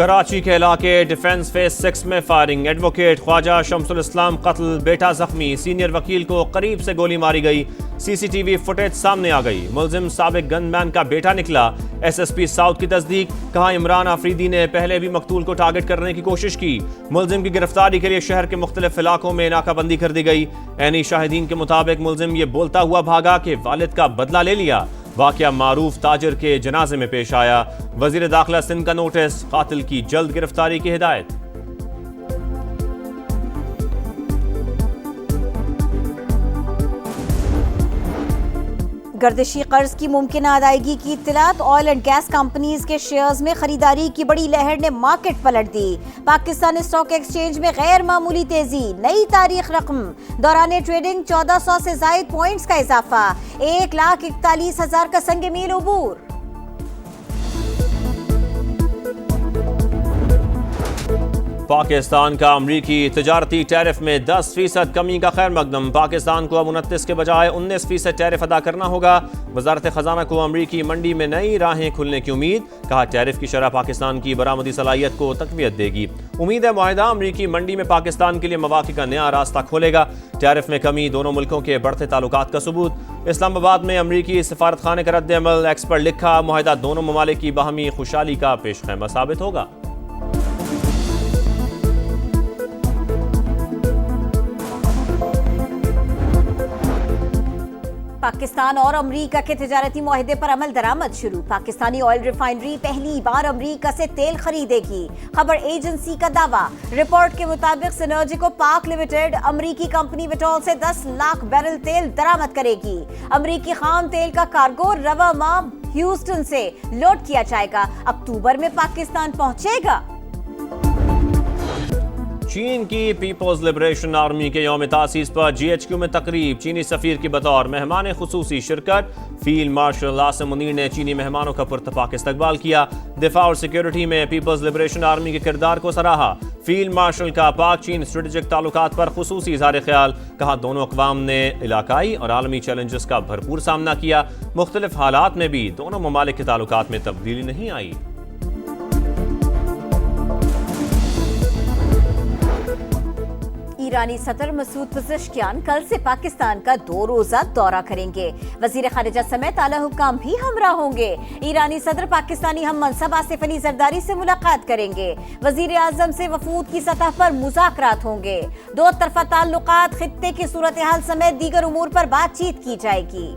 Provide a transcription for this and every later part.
کراچی کے علاقے defence face 6 میں فائرنگ، ایڈوکیٹ خواجہ شمس الاسلام قتل، بیٹا زخمی، سینئر وکیل کو قریب سے گولی ماری گئی، سی سی ٹی وی فوٹیج سامنے آ گئی، ملزم سابق گن مین کا بیٹا نکلا، ایس ایس پی ساؤتھ کی تصدیق، کہا عمران آفریدی نے پہلے بھی مقتول کو ٹارگٹ کرنے کی کوشش کی، ملزم کی گرفتاری کے لیے شہر کے مختلف علاقوں میں ناکہ بندی کر دی گئی، عینی شاہدین کے مطابق ملزم یہ بولتا ہوا بھاگا کہ والد کا بدلہ لے لیا، واقعہ معروف تاجر کے جنازے میں پیش آیا، وزیر داخلہ سندھ کا نوٹس، قاتل کی جلد گرفتاری کی ہدایت۔ گردشی قرض کی ممکنہ ادائیگی کی اطلاعات، آئل اینڈ گیس کمپنیز کے شیئرز میں خریداری کی بڑی لہر نے مارکیٹ پلٹ دی، پاکستان اسٹاک ایکسچینج میں غیر معمولی تیزی، نئی تاریخ رقم، دوران ٹریڈنگ 1400 سے زائد پوائنٹس کا اضافہ، 1,41,000 کا سنگ میل عبور۔ پاکستان کا امریکی تجارتی ٹیرف میں 10% کمی کا خیر مقدم، پاکستان کو اب 29 کے بجائے 19% ٹیرف ادا کرنا ہوگا، وزارت خزانہ کو امریکی منڈی میں نئی راہیں کھلنے کی امید، کہا ٹیرف کی شرح پاکستان کی برآمدی صلاحیت کو تقویت دے گی، امید ہے معاہدہ امریکی منڈی میں پاکستان کے لیے مواقع کا نیا راستہ کھولے گا، ٹیرف میں کمی دونوں ملکوں کے بڑھتے تعلقات کا ثبوت، اسلام آباد میں امریکی سفارت خانے کا رد عمل، ایکس پر لکھا معاہدہ دونوں ممالک کی باہمی خوشحالی کا پیش خیمہ ثابت ہوگا۔ پاکستان اور امریکہ کے تجارتی معاہدے پر عمل درآمد شروع، پاکستانی آئل ریفائنری پہلی بار امریکہ سے تیل خریدے گی، خبر ایجنسی کا دعویٰ، رپورٹ کے مطابق سینرجیکو پاک لمیٹڈ امریکی کمپنی وٹول سے 10 لاکھ بیرل تیل درآمد کرے گی، امریکی خام تیل کا کارگو رواں ماہ ہیوسٹن سے لوڈ کیا جائے گا، اکتوبر میں پاکستان پہنچے گا۔ چین کی پیپلز لبریشن آرمی کے یوم تاسیس پر جی ایچ کیو میں تقریب، چینی سفیر کی بطور مہمان خصوصی شرکت، فیلڈ مارشل عاصم منیر نے چینی مہمانوں کا پرتپاک استقبال کیا، دفاع اور سیکیورٹی میں پیپلز لبریشن آرمی کے کردار کو سراہا، فیلڈ مارشل کا پاک چین اسٹریٹجک تعلقات پر خصوصی اظہار خیال، کہا دونوں اقوام نے علاقائی اور عالمی چیلنجز کا بھرپور سامنا کیا، مختلف حالات میں بھی دونوں ممالک کے تعلقات میں تبدیلی نہیں آئی۔ ایرانی صدر مسعود پزشکیان کل سے پاکستان کا 2 روزہ دورہ کریں گے، وزیر خارجہ سمیت اعلیٰ حکام بھی ہمراہ ہوں گے، ایرانی صدر پاکستانی ہم منصب آصف علی زرداری سے ملاقات کریں گے، وزیر اعظم سے وفود کی سطح پر مذاکرات ہوں گے، دو طرفہ تعلقات، خطے کی صورتحال سمیت دیگر امور پر بات چیت کی جائے گی۔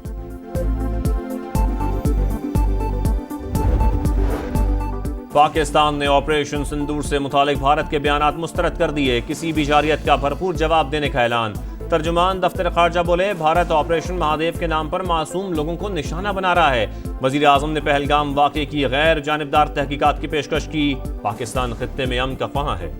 پاکستان نے آپریشن سندور سے متعلق بھارت کے بیانات مسترد کر دیے، کسی بھی جارحیت کا بھرپور جواب دینے کا اعلان، ترجمان دفتر خارجہ بولے بھارت آپریشن مہادیو کے نام پر معصوم لوگوں کو نشانہ بنا رہا ہے، وزیر اعظم نے پہلگام واقعے کی غیر جانبدار تحقیقات کی پیشکش کی، پاکستان خطے میں امن کا خواہاں ہے۔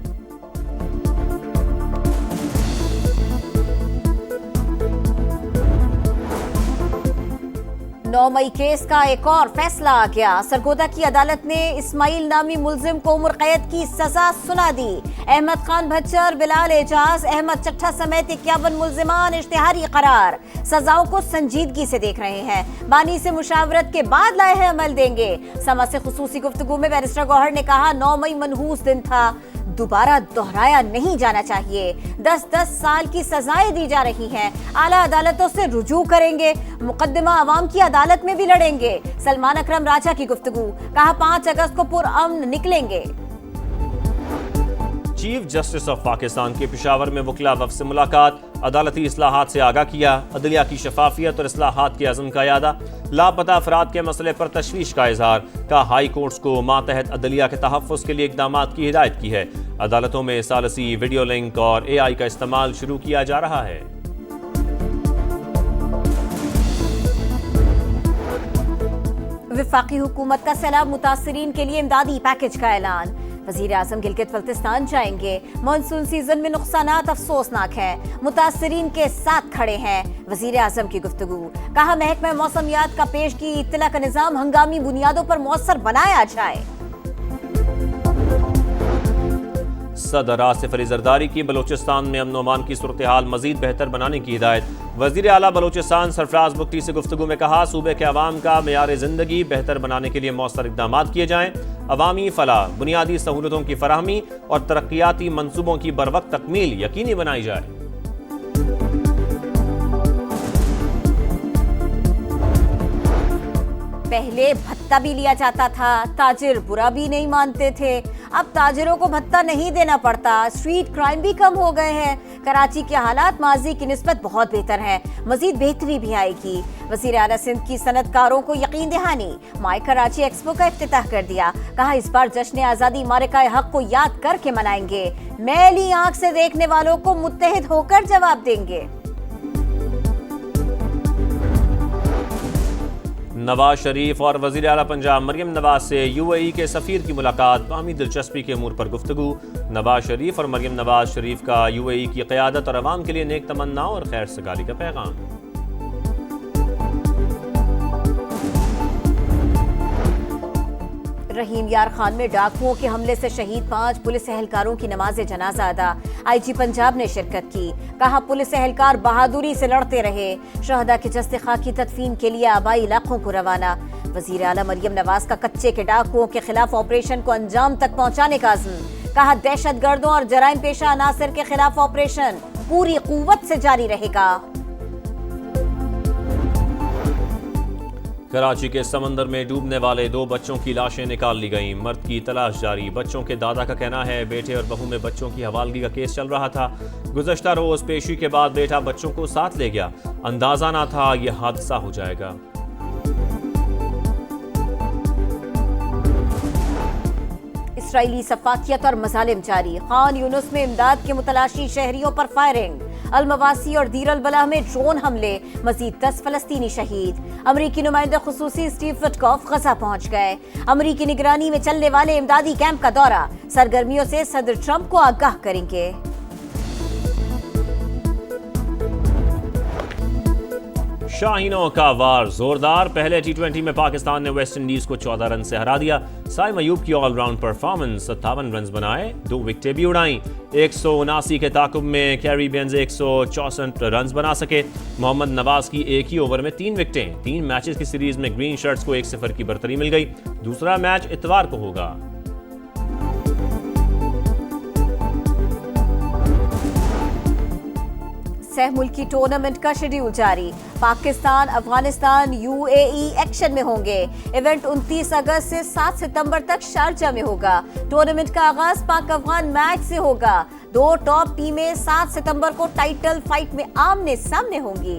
9 مئی کیس کا ایک اور فیصلہ آ گیا، سرگودا کی عدالت نے اسماعیل نامی ملزم کو عمر قید کی سزا سنا دی، احمد خان بھچر، بلال اعجاز، احمد چٹھا سمیت 51 ملزمان اشتہاری قرار، سزاؤں کو سنجیدگی سے دیکھ رہے ہیں، بانی سے مشاورت کے بعد لائحہ عمل دیں گے، سما سے خصوصی گفتگو میں بیرسٹر گوہر نے کہا 9 مئی منحوس دن تھا، دوبارہ دہرایا نہیں جانا چاہیے، 10 سال کی سزائیں دی جا رہی ہیں، اعلیٰ عدالتوں سے رجوع کریں گے، مقدمہ عوام کی عدالت میں بھی لڑیں گے، سلمان اکرم راجہ کی گفتگو، کہا 5 اگست کو پرامن نکلیں گے۔ چیف جسٹس آف پاکستان کے پشاور میں وکلاء وفد سے ملاقات، عدالتی اصلاحات سے آگاہ کیا، عدلیہ کی شفافیت اور اصلاحات کے عزم کا اعادہ، لاپتہ افراد کے مسئلے پر تشویش کا اظہار، کہا ہائی کورٹس کو ماتحت عدلیہ کے تحفظ کے لیے اقدامات کی ہدایت کی ہے، عدالتوں میں ثالثی، ویڈیو لنک اور اے آئی کا استعمال شروع کیا جا رہا ہے۔ وفاقی حکومت کا سیلاب متاثرین کے لیے امدادی پیکج کا اعلان، وزیر اعظم گلگت بلتستان جائیں گے، مانسون سیزن میں نقصانات افسوسناک ہیں، متاثرین کے ساتھ کھڑے ہیں، وزیر اعظم کی گفتگو، کہا محکمہ موسمیات کا پیش کی اطلاع کا نظام ہنگامی بنیادوں پر مؤثر بنایا جائے۔ صدر آصف علی زرداری کی بلوچستان میں امن و امان کی صورتحال مزید بہتر بنانے کی ہدایت، وزیر اعلیٰ بلوچستان سرفراز بگٹی سے گفتگو میں کہا صوبے کے عوام کا معیار زندگی بہتر بنانے کے لیے مؤثر اقدامات کیے جائیں، عوامی فلاح، بنیادی سہولتوں کی فراہمی اور ترقیاتی منصوبوں کی بروقت تکمیل یقینی بنائی جائے۔ پہلے بھتہ بھی لیا جاتا تھا، تاجر برا بھی نہیں مانتے تھے، اب تاجروں کو بھتہ نہیں دینا پڑتا، اسٹریٹ کرائم بھی کم ہو گئے ہیں۔ کراچی کے حالات ماضی کی نسبت بہت بہتر ہیں، مزید بہتری بھی آئے گی۔ وزیر اعلیٰ سندھ کی صنعت کاروں کو یقین دہانی، مائی کراچی ایکسپو کا افتتاح کر دیا، کہا اس بار جشن آزادی مارکہ حق کو یاد کر کے منائیں گے، میلی آنکھ سے دیکھنے والوں کو متحد ہو کر جواب دیں گے۔ نواز شریف اور وزیر اعلیٰ پنجاب مریم نواز سے یو اے ای کے سفیر کی ملاقات، باہمی دلچسپی کے امور پر گفتگو۔ نواز شریف اور مریم نواز شریف کا یو اے ای کی قیادت اور عوام کے لیے نیک تمناؤں اور خیر سگالی کا پیغام۔ رحیم یار خان میں ڈاکوؤں کے حملے سے شہید 5 پولیس اہلکاروں کی نماز جنازہ ادا، آئی جی پنجاب نے شرکت کی، کہا پولیس اہلکار بہادری سے لڑتے رہے، شہداء کے جسد خاک کی تدفین کے لیے آبائی علاقوں کو روانہ۔ وزیر اعلیٰ مریم نواز کا کچے کے ڈاکوؤں کے خلاف آپریشن کو انجام تک پہنچانے کا عزم، کہا دہشت گردوں اور جرائم پیشہ عناصر کے خلاف آپریشن پوری قوت سے جاری رہے گا۔ کراچی کے سمندر میں ڈوبنے والے 2 بچوں کی لاشیں نکال لی گئیں، مرد کی تلاش جاری۔ بچوں کے دادا کا کہنا ہے بیٹے اور بہو میں بچوں کی حوالگی کا کیس چل رہا تھا، گزشتہ روز پیشی کے بعد بیٹا بچوں کو ساتھ لے گیا، اندازہ نہ تھا یہ حادثہ ہو جائے گا۔ اسرائیلی سفاکیت اور مظالم جاری، خان یونس میں امداد کے متلاشی شہریوں پر فائرنگ، المواسی اور دیر البلح میں ڈرون حملے، مزید 10 فلسطینی شہید۔ امریکی نمائندہ خصوصی اسٹیو وٹکوف غزہ پہنچ گئے، امریکی نگرانی میں چلنے والے امدادی کیمپ کا دورہ، سرگرمیوں سے صدر ٹرمپ کو آگاہ کریں گے۔ شاہینوں کا وار زوردار، پہلے ٹی20 میں پاکستان نے ویسٹ انڈیز کو 14 رن سے ہرا دیا، سائم ایوب کی آل راؤنڈ پرفارمنس، 57 رنز بنائے، 2 وکٹیں بھی اڑائیں، 179 کے تعاقب میں کیریبینز 164 رنز بنا سکے۔ محمد نواز کی ایک ہی اوور میں 3 وکٹیں، 3 میچز کی سیریز میں گرین شرٹس کو 1-0 کی برتری مل گئی، دوسرا میچ اتوار کو ہوگا۔ سہ ملکی ٹورنامنٹ کا شیڈیول جاری، Pakistan Afghanistan you a e action میں ہوں گے، ایونٹ 29 اگست سے 7 ستمبر تک شارجہ میں ہوگا۔ ٹورنامنٹ کا آغاز پاک افغان میچ سے ہوگا، 2 ٹاپ ٹیمیں 7 ستمبر کو ٹائٹل فائٹ میں آمنے سامنے ہوں گی۔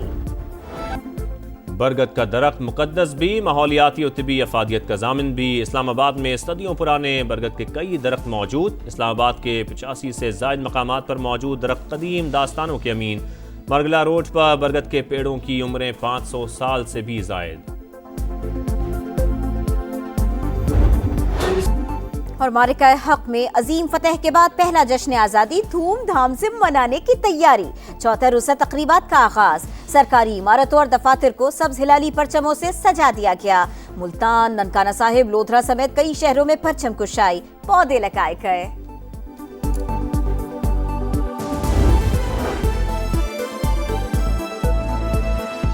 برگد کا درخت مقدس بھی، ماحولیاتی اور طبی افادیت کا ضامن بھی، اسلام آباد میں صدیوں پرانے برگد کے کئی درخت موجود، اسلام آباد کے 85 سے زائد مقامات پر موجود درخت قدیم داستانوں کے امین، مرگلا روڈ پر برگد کے پیڑوں کی عمریں 500 سال سے بھی زائد۔ اور مارکہ حق میں عظیم فتح کے بعد پہلا جشن آزادی دھوم دھام سے منانے کی تیاری، چوتھا روزہ تقریبات کا آغاز، سرکاری عمارتوں اور دفاتر کو سبز ہلالی پرچموں سے سجا دیا گیا، ملتان، ننکانہ صاحب، لودھرا سمیت کئی شہروں میں پرچم کشائی، پودے لگائے گئے۔